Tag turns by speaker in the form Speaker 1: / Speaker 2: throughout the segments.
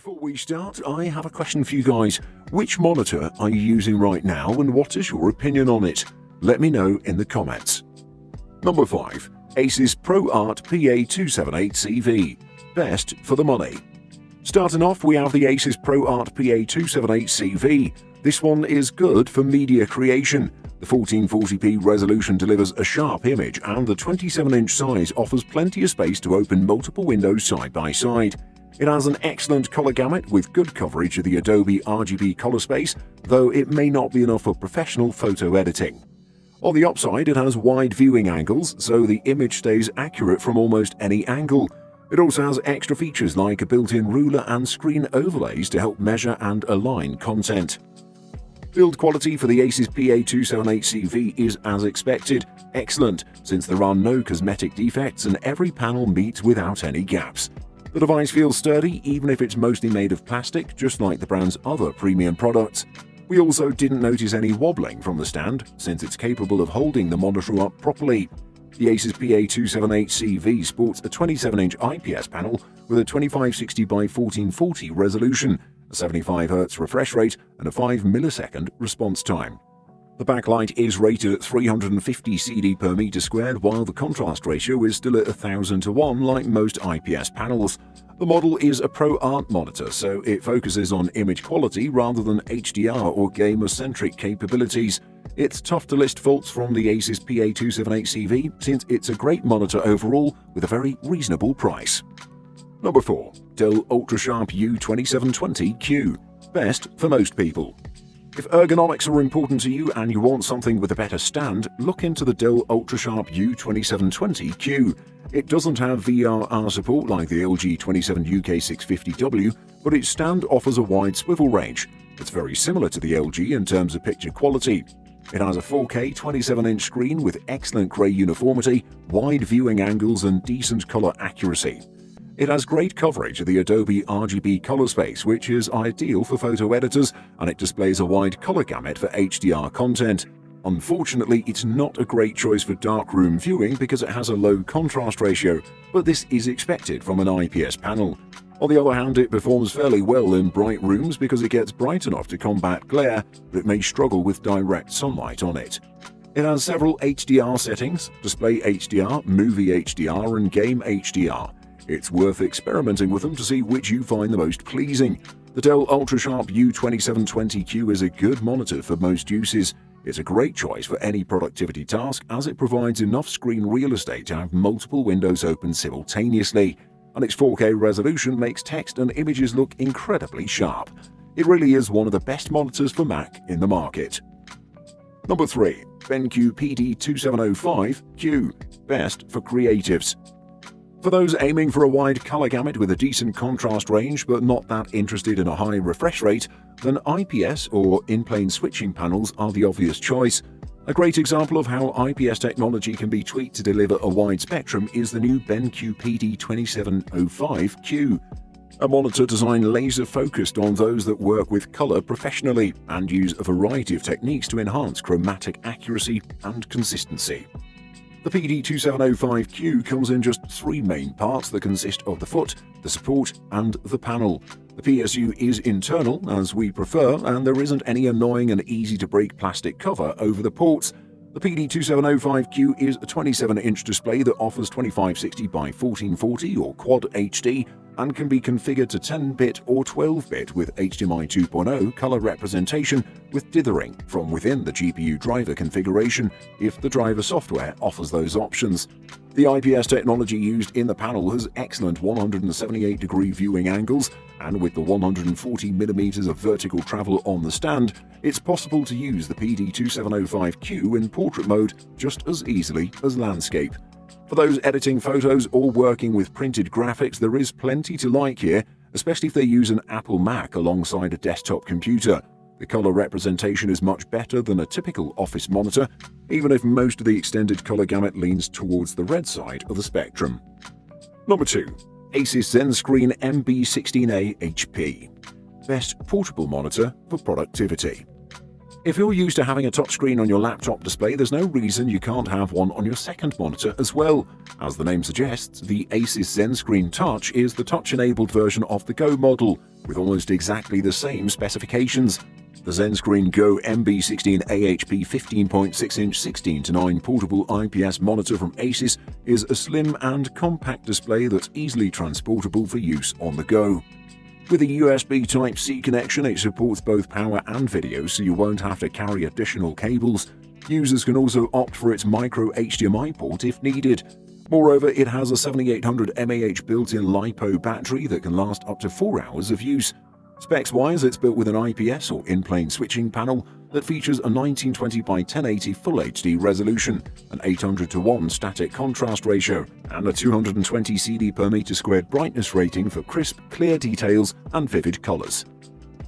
Speaker 1: Before we start, I have a question for you guys. Which monitor are you using right now and what is your opinion on it? Let me know in the comments. Number 5. Asus ProArt PA278CV. Best for the money. Starting off, we have the Asus ProArt PA278CV. This one is good for media creation. The 1440p resolution delivers a sharp image and the 27-inch size offers plenty of space to open multiple windows side by side. It has an excellent color gamut with good coverage of the Adobe RGB color space, though it may not be enough for professional photo editing. On the upside, it has wide viewing angles, so the image stays accurate from almost any angle. It also has extra features like a built-in ruler and screen overlays to help measure and align content. Build quality for the Asus PA278CV is as expected, excellent, since there are no cosmetic defects and every panel meets without any gaps. The device feels sturdy even if it's mostly made of plastic, just like the brand's other premium products. We also didn't notice any wobbling from the stand, since it's capable of holding the monitor up properly. The Asus PA278CV sports a 27-inch IPS panel with a 2560x1440 resolution, a 75Hz refresh rate, and a 5 millisecond response time. The backlight is rated at 350 CD per meter squared, while the contrast ratio is still at 1000:1 like most IPS panels. The model is a ProArt monitor, so it focuses on image quality rather than HDR or gamer-centric capabilities. It's tough to list faults from the Asus PA278CV since it's a great monitor overall with a very reasonable price. Number 4. Dell UltraSharp U2720Q. Best for most people. If ergonomics are important to you and you want something with a better stand, look into the Dell UltraSharp U2720Q. It doesn't have VRR support like the LG 27UK650W, but its stand offers a wide swivel range. It's very similar to the LG in terms of picture quality. It has a 4K 27-inch screen with excellent gray uniformity, wide viewing angles and decent color accuracy. It has great coverage of the Adobe RGB color space, which is ideal for photo editors, and it displays a wide color gamut for HDR content. Unfortunately, it's not a great choice for darkroom viewing because it has a low contrast ratio, but this is expected from an IPS panel. On the other hand, it performs fairly well in bright rooms because it gets bright enough to combat glare, but it may struggle with direct sunlight on it. It has several HDR settings: Display HDR, Movie HDR, and Game HDR. It's worth experimenting with them to see which you find the most pleasing. The Dell UltraSharp U2720Q is a good monitor for most uses. It's a great choice for any productivity task as it provides enough screen real estate to have multiple windows open simultaneously, and its 4K resolution makes text and images look incredibly sharp. It really is one of the best monitors for Mac in the market. Number 3. BenQ PD2705Q. Best for creatives. For those aiming for a wide color gamut with a decent contrast range but not that interested in a high refresh rate, then IPS or in-plane switching panels are the obvious choice. A great example of how IPS technology can be tweaked to deliver a wide spectrum is the new BenQ PD2705Q. A monitor designed laser-focused on those that work with color professionally and use a variety of techniques to enhance chromatic accuracy and consistency. The PD2705Q comes in just 3 main parts that consist of the foot, the support, and the panel. The PSU is internal, as we prefer, and there isn't any annoying and easy-to-break plastic cover over the ports. The PD2705Q is a 27-inch display that offers 2560x1440 or Quad HD and can be configured to 10-bit or 12-bit with HDMI 2.0 color representation with dithering from within the GPU driver configuration if the driver software offers those options. The IPS technology used in the panel has excellent 178-degree viewing angles, and with the 140mm of vertical travel on the stand, it's possible to use the PD2705Q in portrait mode just as easily as landscape. For those editing photos or working with printed graphics, there is plenty to like here, especially if they use an Apple Mac alongside a desktop computer. The color representation is much better than a typical office monitor, even if most of the extended color gamut leans towards the red side of the spectrum. Number 2. Asus ZenScreen MB16A HP. Best portable monitor for productivity. If you're used to having a touchscreen on your laptop display, there's no reason you can't have one on your second monitor as well. As the name suggests, the Asus ZenScreen Touch is the touch-enabled version of the Go model, with almost exactly the same specifications. The ZenScreen Go MB16 AHP 15.6-inch 16:9 portable IPS monitor from Asus is a slim and compact display that's easily transportable for use on the go. With a USB Type-C connection, it supports both power and video, so you won't have to carry additional cables. Users can also opt for its micro HDMI port if needed. Moreover, it has a 7800 mAh built-in LiPo battery that can last up to 4 hours of use. Specs-wise, it's built with an IPS or in-plane switching panel that features a 1920 by 1080 Full HD resolution, an 800:1 static contrast ratio, and a 220 CD per meter squared brightness rating for crisp, clear details and vivid colors.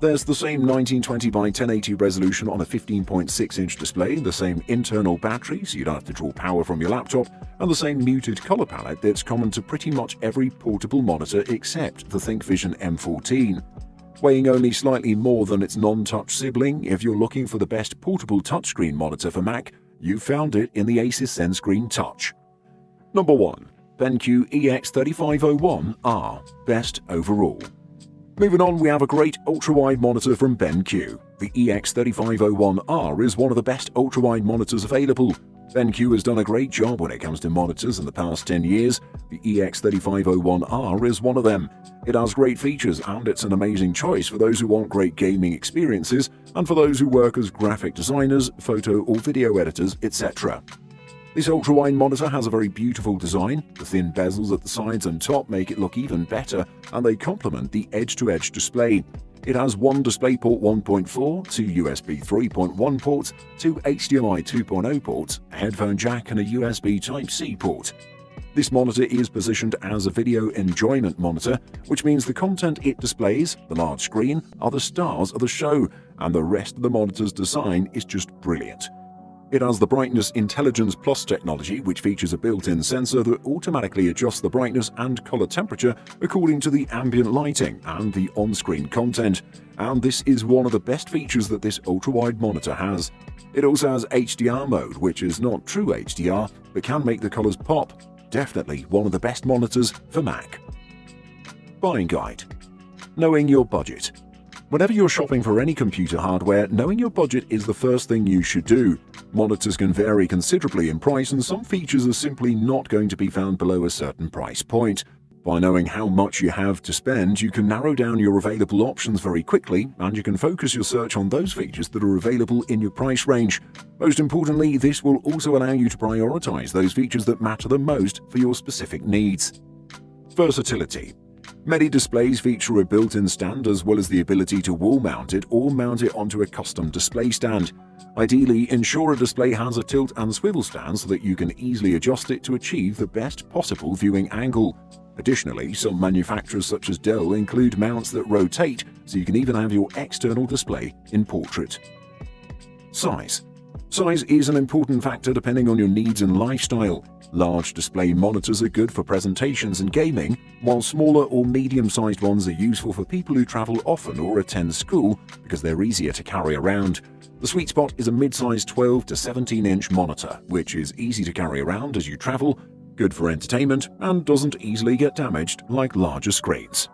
Speaker 1: There's the same 1920 by 1080 resolution on a 15.6-inch display, the same internal battery so you don't have to draw power from your laptop, and the same muted color palette that's common to pretty much every portable monitor except the ThinkVision M14. Weighing only slightly more than its non-touch sibling, if you're looking for the best portable touchscreen monitor for Mac, you've found it in the Asus ZenScreen Touch. Number 1. BenQ EX3501R, Best Overall. Moving on, we have a great ultra-wide monitor from BenQ. The EX3501R is one of the best ultra-wide monitors available. BenQ has done a great job when it comes to monitors in the past 10 years. The EX3501R is one of them. It has great features and it's an amazing choice for those who want great gaming experiences and for those who work as graphic designers, photo or video editors, etc. This ultra-wide monitor has a very beautiful design. The thin bezels at the sides and top make it look even better, and they complement the edge-to-edge display. It has one DisplayPort 1.4, two USB 3.1 ports, two HDMI 2.0 ports, a headphone jack and a USB Type-C port. This monitor is positioned as a video enjoyment monitor, which means the content it displays, the large screen, are the stars of the show, and the rest of the monitor's design is just brilliant. It has the Brightness Intelligence Plus technology, which features a built-in sensor that automatically adjusts the brightness and color temperature according to the ambient lighting and the on-screen content, and this is one of the best features that this ultra-wide monitor has. It also has HDR mode, which is not true HDR, but can make the colors pop. Definitely one of the best monitors for Mac. Buying guide. Knowing your budget. Whenever you're shopping for any computer hardware, knowing your budget is the first thing you should do. Monitors can vary considerably in price, and some features are simply not going to be found below a certain price point. By knowing how much you have to spend, you can narrow down your available options very quickly, and you can focus your search on those features that are available in your price range. Most importantly, this will also allow you to prioritize those features that matter the most for your specific needs. Versatility. Many displays feature a built-in stand as well as the ability to wall mount it or mount it onto a custom display stand. Ideally, ensure a display has a tilt and swivel stand so that you can easily adjust it to achieve the best possible viewing angle. Additionally, some manufacturers such as Dell include mounts that rotate, so you can even have your external display in portrait. Size. Size is an important factor depending on your needs and lifestyle. Large display monitors are good for presentations and gaming, while smaller or medium-sized ones are useful for people who travel often or attend school because they're easier to carry around. The sweet spot is a mid-sized 12 to 17-inch monitor, which is easy to carry around as you travel, good for entertainment, and doesn't easily get damaged like larger screens.